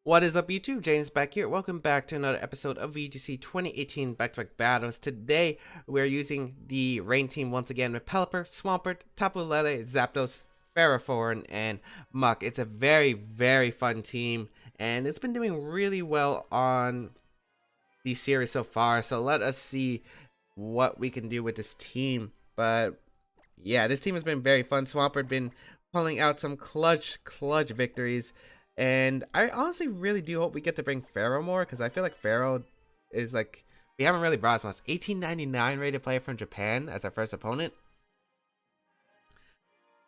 What is up, YouTube? James Baek here. Welcome back to another episode of VGC 2018 Back Battles. Today, we're using the Rain team once again with Pelipper, Swampert, Tapu Lele, Zapdos, Ferrothorn, and Muck. It's a very fun team, and it's been doing really well on the series so far. So let us see what we can do with this team. But yeah, this team has been very fun. Swampert been pulling out some clutch victories. And I honestly really do hope we get to bring Pharaoh more, because I feel like Pharaoh is like, we haven't really brought as much. 1899 rated player from Japan as our first opponent.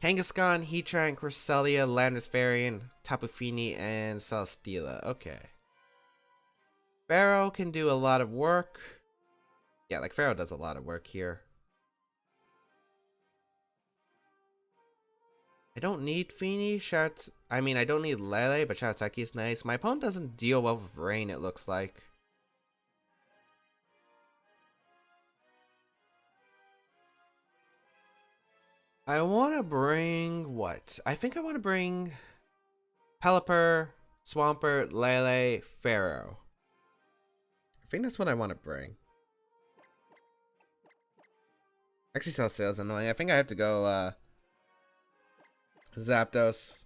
Kangaskhan, Heatran, Cresselia, Landorus Varian, Tapu Fini, and Celesteela. Okay. Pharaoh can do a lot of work. Yeah, like Pharaoh does a lot of work here. I don't need Fini. I don't need Lele, but Shoutouts is nice. My opponent doesn't deal well with Rain, it looks like. I want to bring what? I think I want to bring Pelipper, Swampert, Lele, Pharaoh. I think that's what I want to bring. Actually, Celesteela is annoying. I think I have to go Zapdos,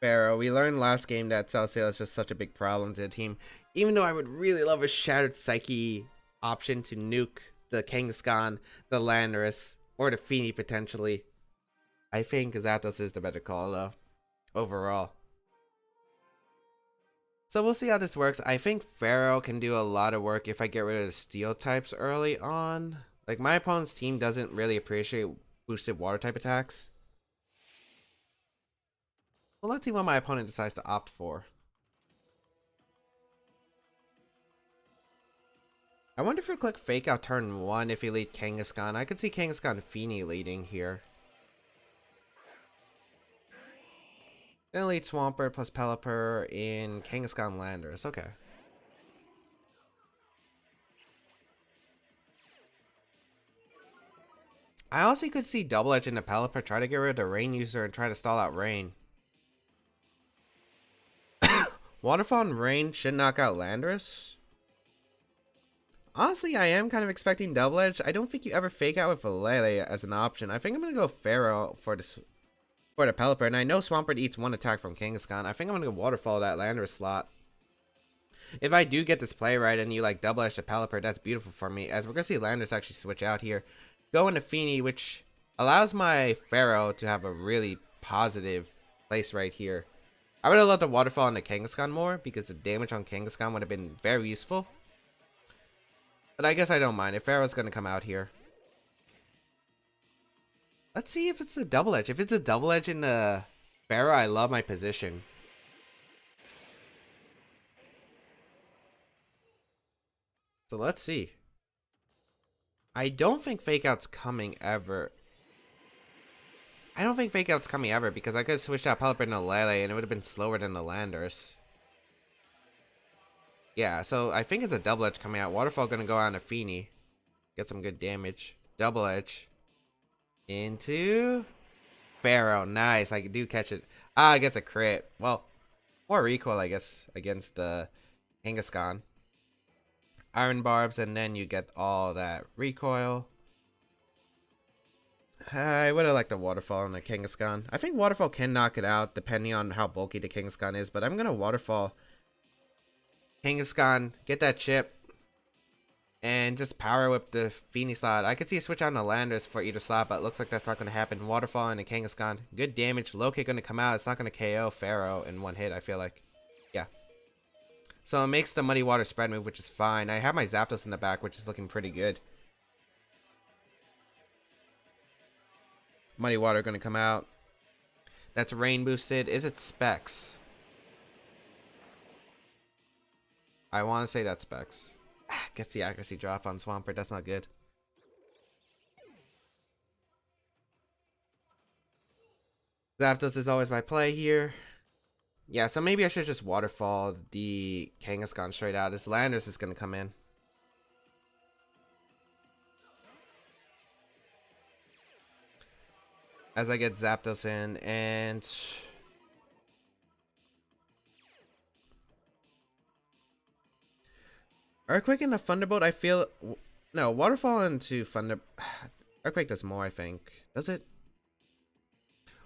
Pharaoh. We learned last game that Celesteela is just such a big problem to the team. Even though I would really love a Shattered Psyche option to nuke the Kangaskhan, the Landorus, or the Fini potentially. I think Zapdos is the better call though, overall. So we'll see how this works. I think Pharaoh can do a lot of work if I get rid of the steel types early on. Like, my opponent's team doesn't really appreciate boosted water type attacks. Well, let's see what my opponent decides to opt for. I wonder if he'll click Fake Out turn 1 if he lead Kangaskhan. I could see Kangaskhan Fini leading here. Then lead Swampert plus Pelipper in Kangaskhan Landorus. Okay. I also could see Double Edge into Pelipper, try to get rid of the Rain user and try to stall out Rain. Waterfall and Rain should knock out Landorus. Honestly, I am kind of expecting Double Edge. I don't think you ever fake out with a Lele as an option. I think I'm going to go Pharaoh for the Pelipper. And I know Swampert eats one attack from Kangaskhan. I think I'm going to go Waterfall that Landorus slot. If I do get this play right and you like Double Edge the Pelipper, that's beautiful for me. As we're going to see Landorus actually switch out here. Go into Fini, which allows my Pharaoh to have a really positive place right here. I would have loved to Waterfall into Kangaskhan more, because the damage on Kangaskhan would have been very useful. But I guess I don't mind if Pharaoh's going to come out here. Let's see if it's a Double Edge. If it's a Double Edge in the Pharaoh, I love my position. So let's see. I don't think Fake Out's coming ever. I don't think Fake Out's coming ever, because I could have switched out Pelipper into Lele and it would have been slower than the Landorus. Yeah, so I think it's a Double Edge coming out. Waterfall gonna go on to Fini. Get some good damage. Double Edge. Into Pharaoh. Nice. I do catch it. Ah, I guess a crit. Well, more recoil, I guess, against Kangaskhan. Iron Barbs, and then you get all that recoil. I would have liked a Waterfall on the Kangaskhan. I think Waterfall can knock it out, depending on how bulky the Kangaskhan is, but I'm gonna Waterfall Kangaskhan, get that chip, and just power whip the Fini slot. I could see a switch on the Landorus for either slot, but it looks like that's not going to happen. Waterfall and a Kangaskhan. Good damage. Low kick going to come out. It's not going to KO Pharaoh in one hit, I feel like. Yeah. So it makes the Muddy Water spread move, which is fine. I have my Zapdos in the back, which is looking pretty good. Muddy Water going to come out. That's Rain boosted. Is it Specs? I want to say that's Specs. Gets the accuracy drop on Swampert. That's not good. Zapdos is always my play here. Yeah, so maybe I should just Waterfall the Kangaskhan straight out. This Landorus is going to come in. As I get Zapdos in, and Earthquake into Thunderbolt, I feel... No, Waterfall into Thunder... Earthquake does more, I think. Does it?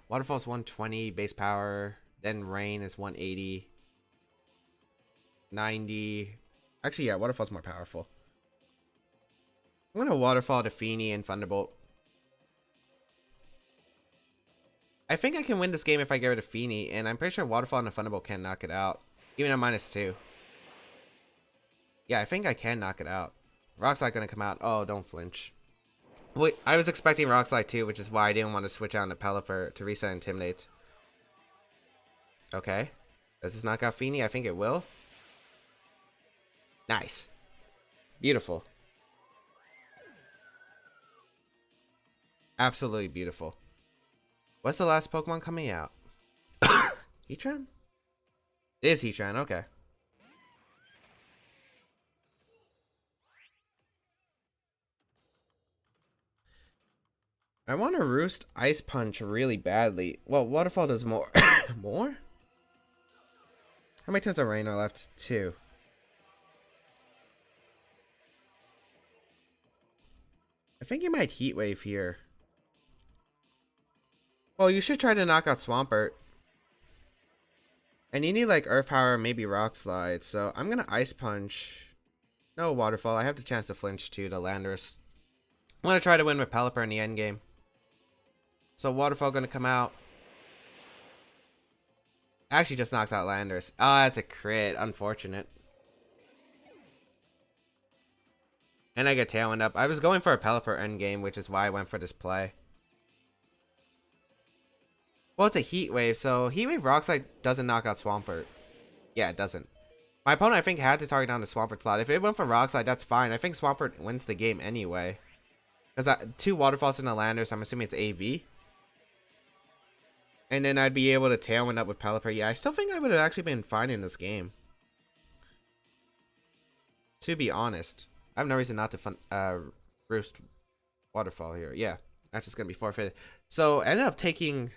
Waterfall's 120 base power. Then Rain is 180. 90. Actually, yeah, Waterfall's more powerful. I'm going to Waterfall to Feeny and Thunderbolt. I think I can win this game if I get rid of Feeny, and I'm pretty sure Waterfall and Thunderbolt can knock it out. Even at -2. Yeah, I think I can knock it out. Rock Slide gonna come out. Oh, don't flinch. Wait, I was expecting Rock Slide too, which is why I didn't want to switch out to Pelipper to reset Intimidate. Okay. Does this knock out Feeny? I think it will. Nice. Beautiful. Absolutely beautiful. What's the last Pokemon coming out? Heatran? It is Heatran, okay. I want to Roost Ice Punch really badly. Well, Waterfall does more. More? How many turns of Rain are left? 2. I think you might Heat Wave here. Well, you should try to knock out Swampert. And you need like Earth Power, maybe Rock Slide. So I'm going to Ice Punch. No Waterfall. I have the chance to flinch too to Landorus. I'm going to try to win with Pelipper in the end game. So Waterfall going to come out. Actually just knocks out Landorus. Ah, that's a crit. Unfortunate. And I get Tailwind up. I was going for a Pelipper endgame, which is why I went for this play. Well, it's a Heat Wave, so Heat Wave Rock Slide doesn't knock out Swampert. Yeah, it doesn't. My opponent, I think, had to target down the Swampert slot. If it went for Rock Slide, that's fine. I think Swampert wins the game anyway. Because 2 Waterfalls in a Landorus, I'm assuming it's AV. And then I'd be able to Tailwind up with Pelipper. Yeah, I still think I would have actually been fine in this game. To be honest. I have no reason not to Roost Waterfall here. Yeah, that's just going to be forfeited. So, I ended up taking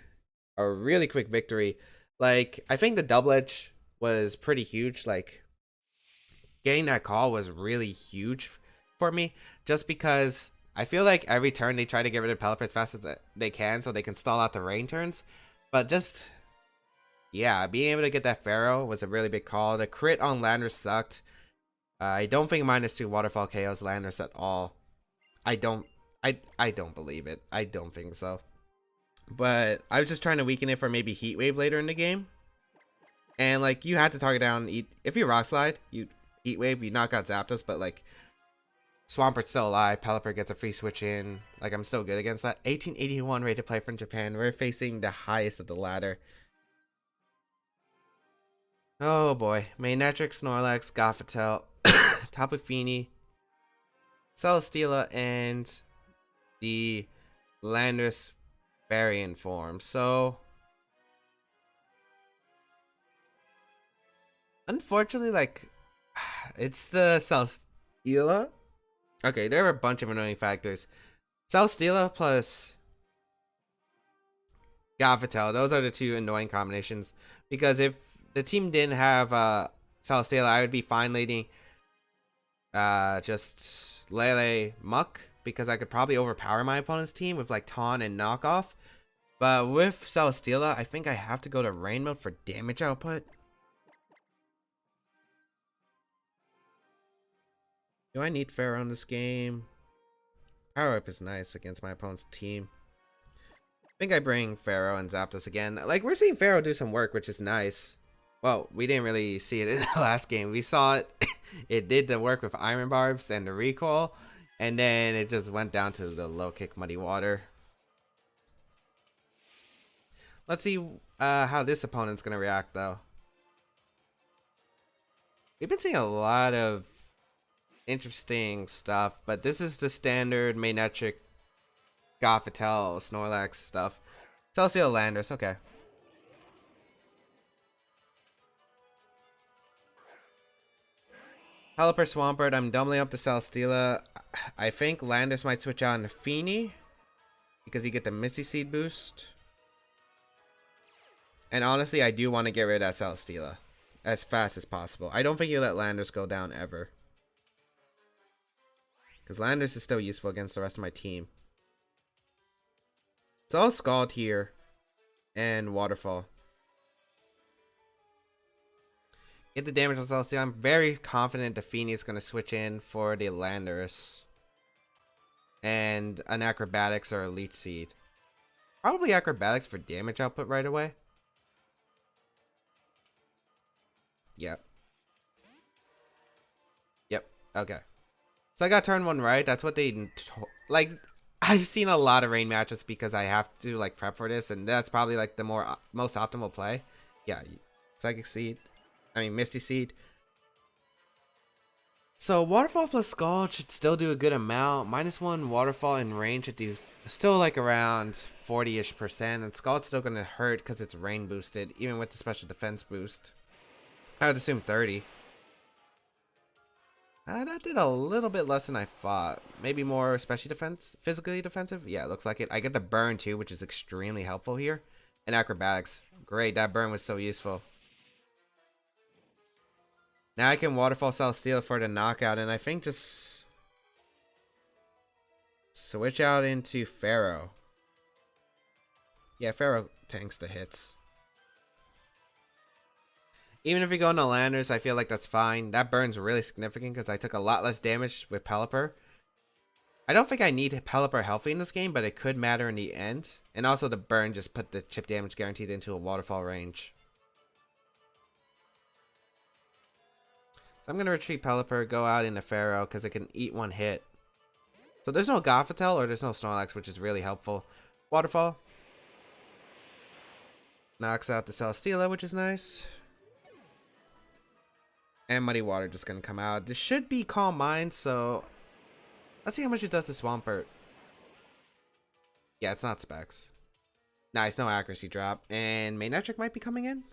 a really quick victory. Like, I think the double edge was pretty huge. Like, getting that call was really huge for me. Just because I feel like every turn they try to get rid of Pelipper as fast as they can so they can stall out the rain turns. But just, yeah, being able to get that Pharaoh was a really big call. The crit on Landorus sucked. I don't think -2 Waterfall KOs Landorus at all. I don't believe it. I don't think so. But I was just trying to weaken it for maybe Heat Wave later in the game. And like you had to target down, if you Rock Slide, you Heat Wave, you knock out Zapdos, but like Swampert's still alive, Pelipper gets a free switch in. Like I'm so good against that. 1881 rated play from Japan. We're facing the highest of the ladder. Oh boy. Manectric, Snorlax, Gothitelle, Tapu Fini, Celesteela, and the Landorus Variant form. So unfortunately, like it's the Celesteela. Okay, there are a bunch of annoying factors. Celesteela plus Gothitelle, those are the 2 annoying combinations. Because if the team didn't have Celesteela, I would be fine leading just Lele Muck, because I could probably overpower my opponent's team with like Taunt and Knockoff. But with Celesteela, I think I have to go to Rain mode for damage output. Do I need Pharaoh in this game? Power Up is nice against my opponent's team. I think I bring Pharaoh and Zapdos again. Like, we're seeing Pharaoh do some work, which is nice. Well, we didn't really see it in the last game. We saw it. It did the work with Iron Barbs and the recoil. And then it just went down to the low kick Muddy Water. Let's see how this opponent's going to react, though. We've been seeing a lot of interesting stuff, but this is the standard Manectric, Gothitelle, Snorlax stuff. Celesteela, Landorus, okay. Pelipper, Swampert, I'm doubling up to Celesteela. I think Landorus might switch out into Feeny because you get the Misty Seed boost. And honestly, I do want to get rid of that Celesteela as fast as possible. I don't think you let Landorus go down ever. Because Landers is still useful against the rest of my team. It's all Scald here. And Waterfall. Get the damage on Celestia. I'm very confident Defini is going to switch in for the Landorus. And an Acrobatics or a Leech Seed. Probably Acrobatics for damage output right away. Yep. Yep. Okay. So I got turn 1 right. That's what they... Like, I've seen a lot of Rain matchups because I have to, like, prep for this. And that's probably, like, the most optimal play. Yeah. Psychic Seed. I mean, Misty Seed. So Waterfall plus Scald should still do a good amount. -1 Waterfall and Rain should do still like around 40-ish%. And Scald's still going to hurt because it's Rain boosted, even with the special defense boost. I would assume 30. That did a little bit less than I thought. Maybe more especially physically defensive. Yeah, it looks like it. I get the burn too, which is extremely helpful here. And Acrobatics. Great, that burn was so useful. Now I can Waterfall Celesteela for the knockout, and I think just switch out into Pharaoh. Yeah, Pharaoh tanks the hits. Even if we go into Landers, I feel like that's fine. That burn's really significant because I took a lot less damage with Pelipper. I don't think I need Pelipper healthy in this game, but it could matter in the end. And also the burn just put the chip damage guaranteed into a Waterfall range. So I'm going to retreat Pelipper, go out into Pharaoh because it can eat 1 hit. So there's no Gothitelle or there's no Snorlax, which is really helpful. Waterfall. Knocks out the Celesteela, which is nice. And Muddy Water just going to come out. This should be Calm Mind, so let's see how much it does to Swampert. Yeah, it's not Specs. Nice, no accuracy drop. And Manectric might be coming in.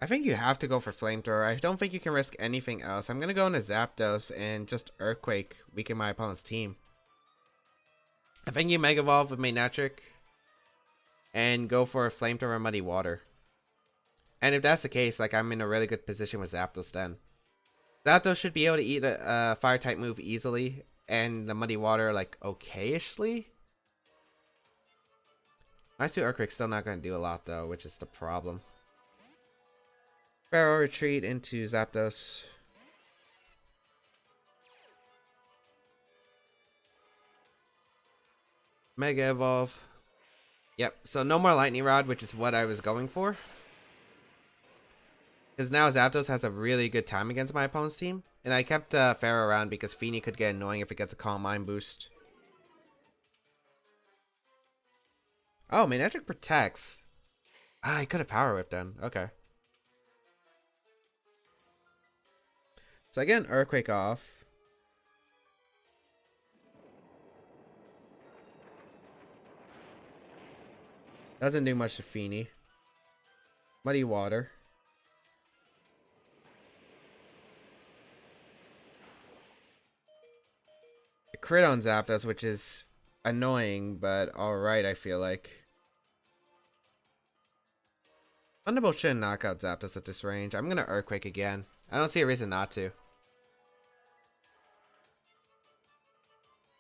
I think you have to go for Flamethrower. I don't think you can risk anything else. I'm going to go into Zapdos and just Earthquake, weaken my opponent's team. I think you Mega Evolve with Manectric and go for a Flamethrower and Muddy Water. And if that's the case, like, I'm in a really good position with Zapdos then. Zapdos should be able to eat a Fire-type move easily and the Muddy Water, like, okay-ishly. Nice 2 Earthquake's still not going to do a lot, though, which is the problem. Pharaoh retreat into Zapdos. Mega Evolve. Yep, so no more Lightning Rod, which is what I was going for. Because now Zapdos has a really good time against my opponent's team. And I kept Pharaoh around because Feeny could get annoying if it gets a Calm Mind boost. Oh, Manectric protects. Ah, I could have Power Whip then. Okay. So I get an Earthquake off. Doesn't do much to Feeny. Muddy Water. A crit on Zapdos, which is annoying, but alright, I feel like. Thunderbolt shouldn't knock out Zapdos at this range. I'm gonna Earthquake again. I don't see a reason not to.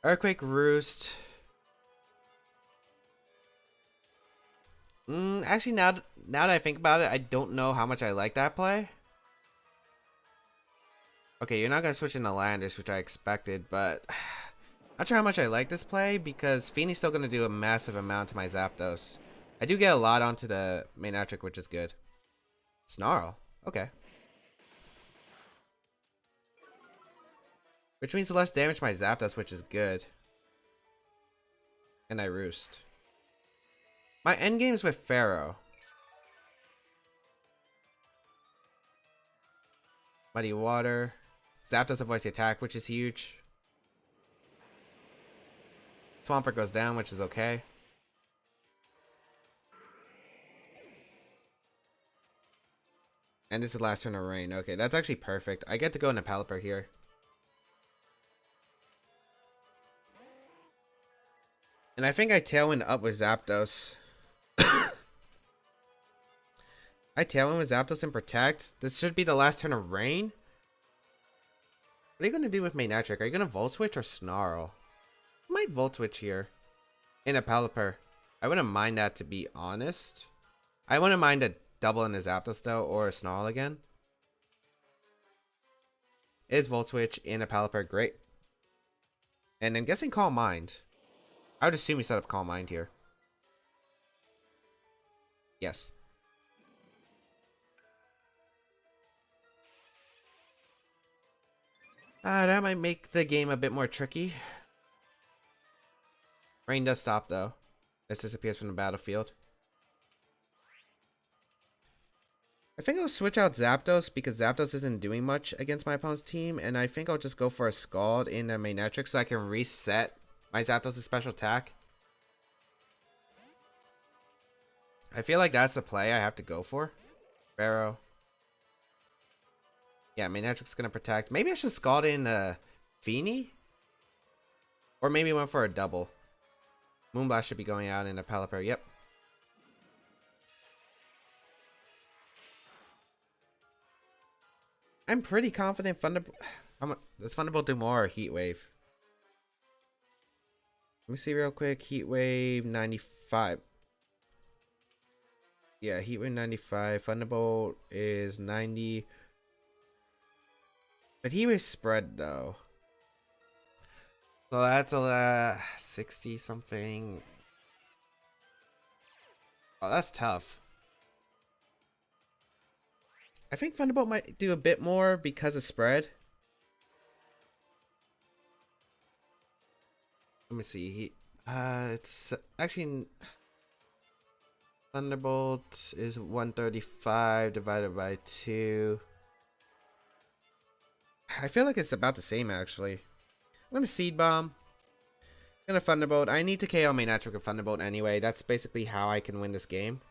Earthquake Roost. Actually, now that I think about it, I don't know how much I like that play. Okay, you're not going to switch into Landers, which I expected, but not sure how much I like this play because Feeny's still going to do a massive amount to my Zapdos. I do get a lot onto the Manectric, which is good. Snarl. Okay. Which means less damage to my Zapdos, which is good. And I Roost. My endgame's with Pharaoh. Muddy Water. Zapdos avoids the attack, which is huge. Swampert goes down, which is okay. And this is the last turn of Rain. Okay, that's actually perfect. I get to go into Pelipper here. And I think I Tailwind up with Zapdos. I Tailwind with Zapdos and Protect. This should be the last turn of Rain. What are you going to do with Manetric? Are you going to Volt Switch or Snarl? I might Volt Switch here. In a Pelipper. I wouldn't mind that, to be honest. I wouldn't mind a double in a Zapdos though, or a Snarl again. Is Volt Switch in a Pelipper? Great. And I'm guessing Calm Mind. I would assume he set up Calm Mind here. Yes. That might make the game a bit more tricky. Rain does stop though. This disappears from the battlefield. I think I'll switch out Zapdos because Zapdos isn't doing much against my opponent's team, and I think I'll just go for a Scald in the Manetric so I can reset my Zapdos' special attack. I feel like that's the play I have to go for. Pharaoh. Yeah, Manetric's gonna protect. Maybe I should Scald in Feeny? Or maybe went for a double. Moonblast should be going out in a Pelipper. Yep. I'm pretty confident Thunderbolt. Does Thunderbolt do more or Heat Wave? Let me see real quick. Heat Wave 95. Yeah, Heat Wave 95. Thunderbolt is 90. But Heat Wave spread though. So that's a 60 something. Oh, that's tough. I think Thunderbolt might do a bit more because of spread. Let me see. It's actually Thunderbolt is 135 divided by 2. I feel like it's about the same actually. I'm gonna Seed Bomb. I'm gonna Thunderbolt. I need to KO Manetric with Thunderbolt anyway. That's basically how I can win this game.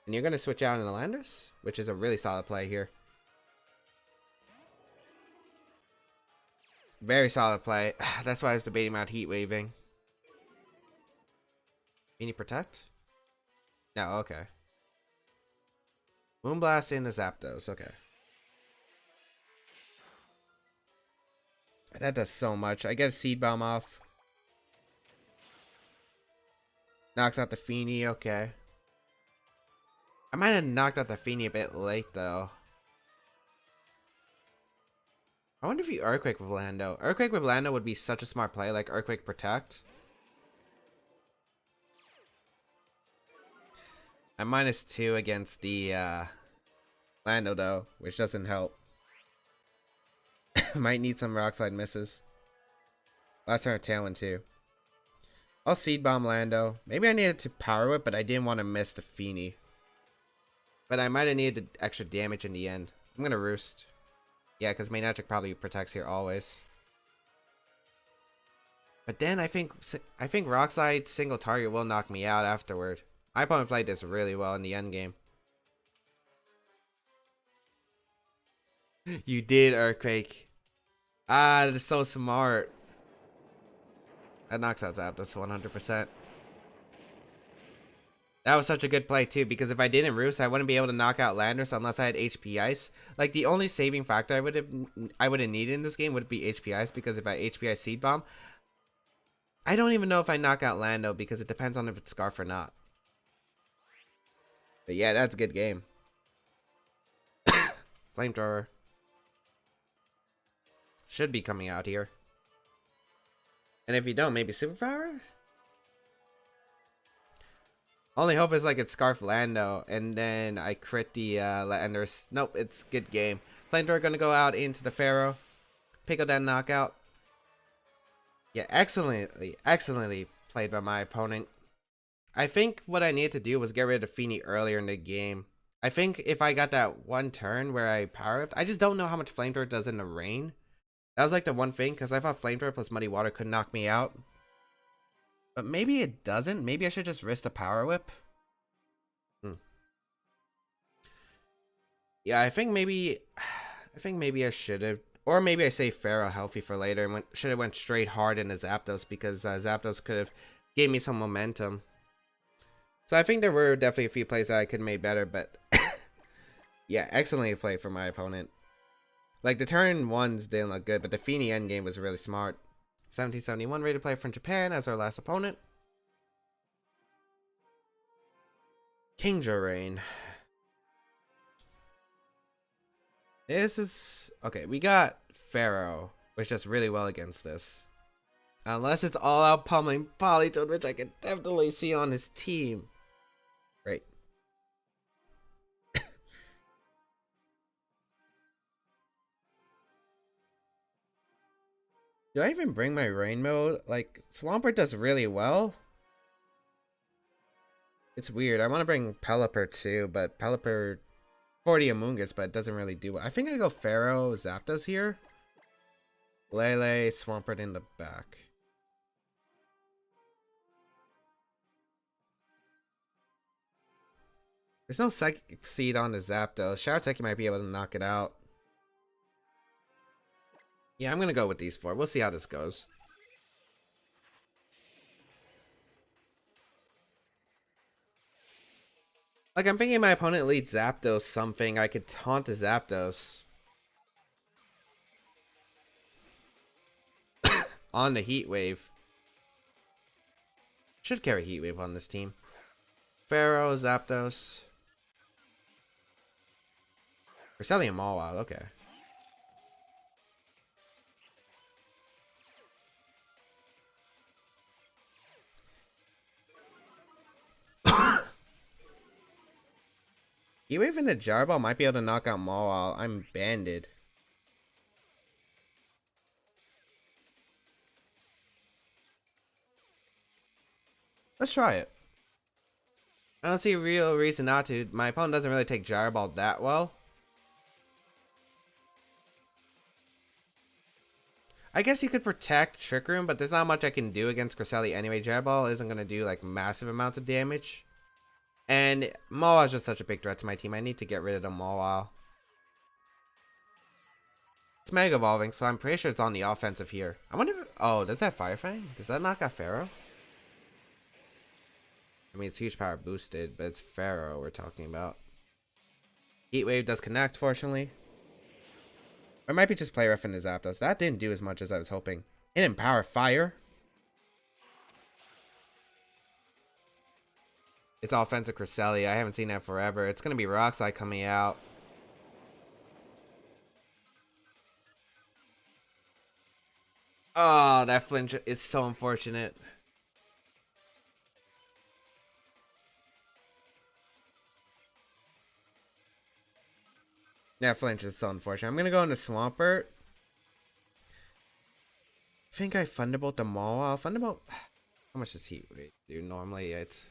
And you're gonna switch out in the Landers, which is a really solid play here. Very solid play. That's why I was debating about Heat Waving. Can you protect? No, okay. Moonblast in the Zapdos, okay. That does so much. I get a Seed Bomb off. Knocks out the Feeny, okay. I might have knocked out the Feeny a bit late though. I wonder if you Earthquake with Lando. Earthquake with Lando would be such a smart play, like Earthquake Protect. I'm -2 against the Lando though, which doesn't help. Might need some Rock Slide misses. Last turn of Tailwind too. I'll Seed Bomb Lando. Maybe I needed to Power Whip, but I didn't want to miss the Feeny. But I might have needed extra damage in the end. I'm gonna Roost. Yeah, because Manetric probably protects here always. But then I think Rock Slide single target will knock me out afterward. My opponent played this really well in the end game. You did Earthquake. Ah, that is so smart. That knocks out Zapdos 100%. That was such a good play too, because if I didn't Roost, I wouldn't be able to knock out Landers unless I had HP Ice. Like the only saving factor I would have needed in this game would be HP Ice, because if I HP Ice Seed Bomb, I don't even know if I knock out Lando because it depends on if it's Scarf or not. But yeah, that's a good game. Flamethrower should be coming out here. And if you don't, maybe Superpower? Only hope is like it's Scarf Lando, and then I crit the Landers. Nope, it's good game. Flamethrower gonna go out into the Pharaoh. Pick up that knockout. Yeah, excellently played by my opponent. I think what I needed to do was get rid of Feeny earlier in the game. I think if I got that one turn where I power up, I just don't know how much Flamethrower does in the rain. That was like the one thing, because I thought Flamethrower plus Muddy Water could knock me out. But maybe it doesn't. Maybe I should just risk a Power Whip. Yeah, I think maybe I should have. Or maybe I save Pharaoh healthy for later and should have went straight hard into Zapdos, because Zapdos could have gave me some momentum. So I think there were definitely a few plays that I could have made better, but Yeah, excellently played for my opponent. Like, the turn ones didn't look good, but the Feeny endgame was really smart. 1771 rated player from Japan as our last opponent. Kingja Rain. This is... Okay, we got Pharaoh, which does really well against this. Unless it's all out pummeling Polytoad, which I can definitely see on his team. Great. Do I even bring my rain mode? Like, Swampert does really well. It's weird. I want to bring Pelipper too, but Pelipper 40 Amoonguss, but it doesn't really do well. I think I go Pharaoh, Zapdos here. Lele, Swampert in the back. There's no Psychic Seed on the Zapdos. Shoutseki might be able to knock it out. Yeah, I'm gonna go with these four. We'll see how this goes. Like, I'm thinking my opponent leads Zapdos something. I could taunt the Zapdos. On the Heat Wave. Should carry Heat Wave on this team. Pharaoh, Zapdos. Cresselia Mawile, okay. Heat Wave in the Jarball might be able to knock out Mawile. I'm banded. Let's try it. I don't see a real reason not to. My opponent doesn't really take Gyro Ball that well. I guess you could protect Trick Room, but there's not much I can do against Cresselia anyway. Gyro Ball isn't going to do like massive amounts of damage. And Mawile is just such a big threat to my team. I need to get rid of the Mawile. It's Mega Evolving, so I'm pretty sure it's on the offensive here. I wonder if... Oh, does that Fire Fang? Does that knock out Pharaoh? I mean, it's huge power boosted, but it's Pharaoh we're talking about. Heat Wave does connect, fortunately. Or it might be just play rough in the Zapdos. That didn't do as much as I was hoping. It didn't power fire. It's offensive Cresselia. I haven't seen that forever. It's going to be Rock Slide coming out. Oh, that flinch is so unfortunate. That flinch is so unfortunate. I'm going to go into Swampert. I think I Thunderbolt the Mawile. Thunderbolt... How much does Heat Wave do? Normally, it's...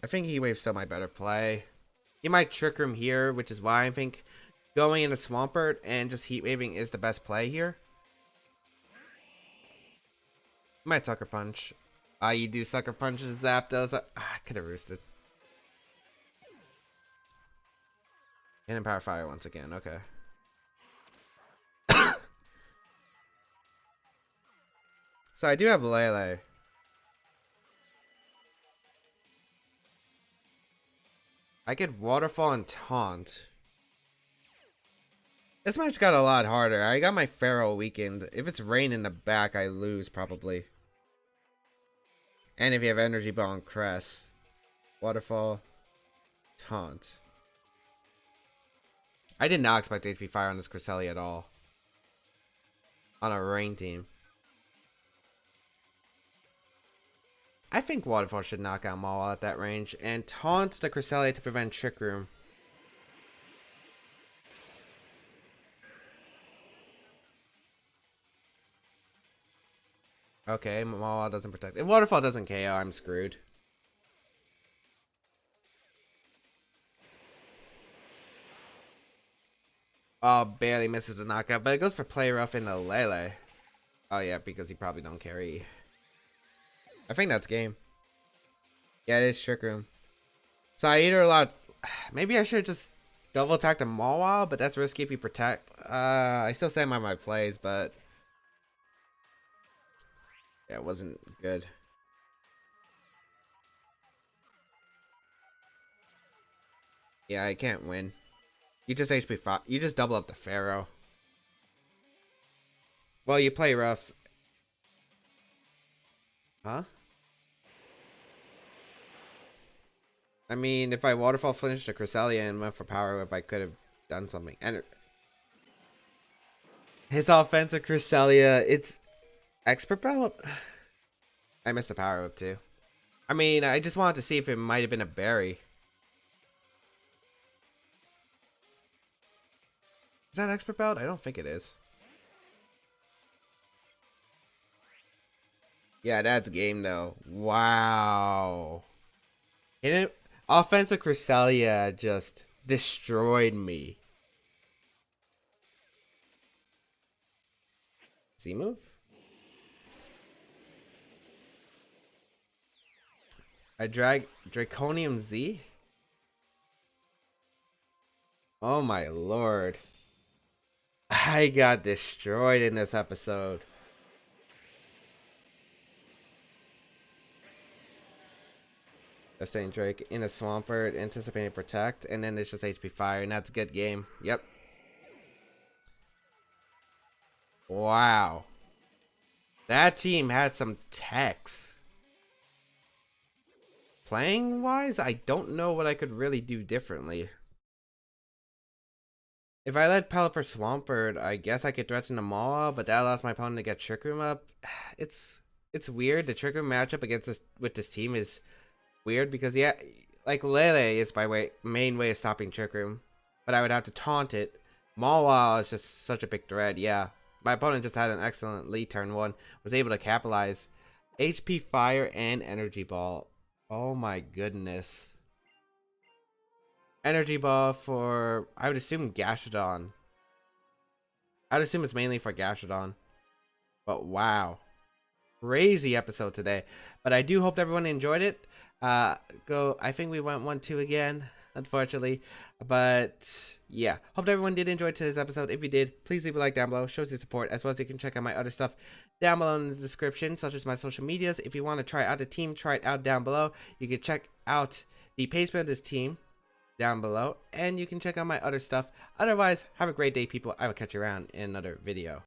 I think Heat Wave's still my better play. You might Trick Room here, which is why I think going into Swampert and just Heat Waving is the best play here. You might Sucker Punch. You do Sucker Punches, Zapdos. I could have roosted. And Power Fire once again, okay. So I do have Lele. I get Waterfall and Taunt. This match got a lot harder. I got my Pharaoh weakened. If it's Rain in the back, I lose probably. And if you have Energy Ball and Cress. Waterfall. Taunt. I did not expect HP Fire on this Cresselia at all. On a Rain team. I think Waterfall should knock out Mawile at that range. And taunts the Cresselia to prevent Trick Room. Okay, Mawile doesn't protect. If Waterfall doesn't KO, I'm screwed. Oh, barely misses a knockout, but it goes for Play Rough into Lele. Oh yeah, because he probably don't carry. I think that's game. Yeah, it is Trick Room. So I either a lot. Maybe I should just double attack the Mawile, but that's risky if you protect. I still stand by my plays, but yeah, it wasn't good. Yeah, I can't win. You just HP 5. You just double up the Pharaoh. Well, you play rough. Huh? I mean, if I waterfall finished the Cresselia and went for power whip, I could have done something. And his offensive Cresselia, it's expert belt. I missed a power whip too. I mean, I just wanted to see if it might have been a berry. Is that expert belt? I don't think it is. Yeah, that's game though. Wow. And it, offensive Cresselia just destroyed me. Z move? I drag Draconium Z? Oh my lord. I got destroyed in this episode. They're saying Drake in a Swampert, anticipating protect, and then it's just HP fire, and that's a good game. Yep. Wow. That team had some techs. Playing wise, I don't know what I could really do differently. If I let Pelipper Swampert, I guess I could threaten the Maw, but that allows my opponent to get Trick Room up. It's weird. The Trick Room matchup against this team is weird because yeah, like Lele is my main way of stopping Trick Room, but I would have to taunt it. Mawa is just such a big threat. Yeah, my opponent just had an excellent lead turn one, was able to capitalize. HP Fire and Energy Ball. Oh my goodness. Energy Ball for, I would assume, Gashadon. I would assume it's mainly for Gashadon. But wow. Crazy episode today. But I do hope everyone enjoyed it. I think we went 1-2 again, unfortunately. But yeah, hope everyone did enjoy today's episode. If you did, please leave a like down below. Shows your support, as well as you can check out my other stuff down below in the description, such as my social medias. If you want to try out the team, try it out down below. You can check out the Pace Builders team down below, and you can check out my other stuff. Otherwise, have a great day, people. I will catch you around in another video.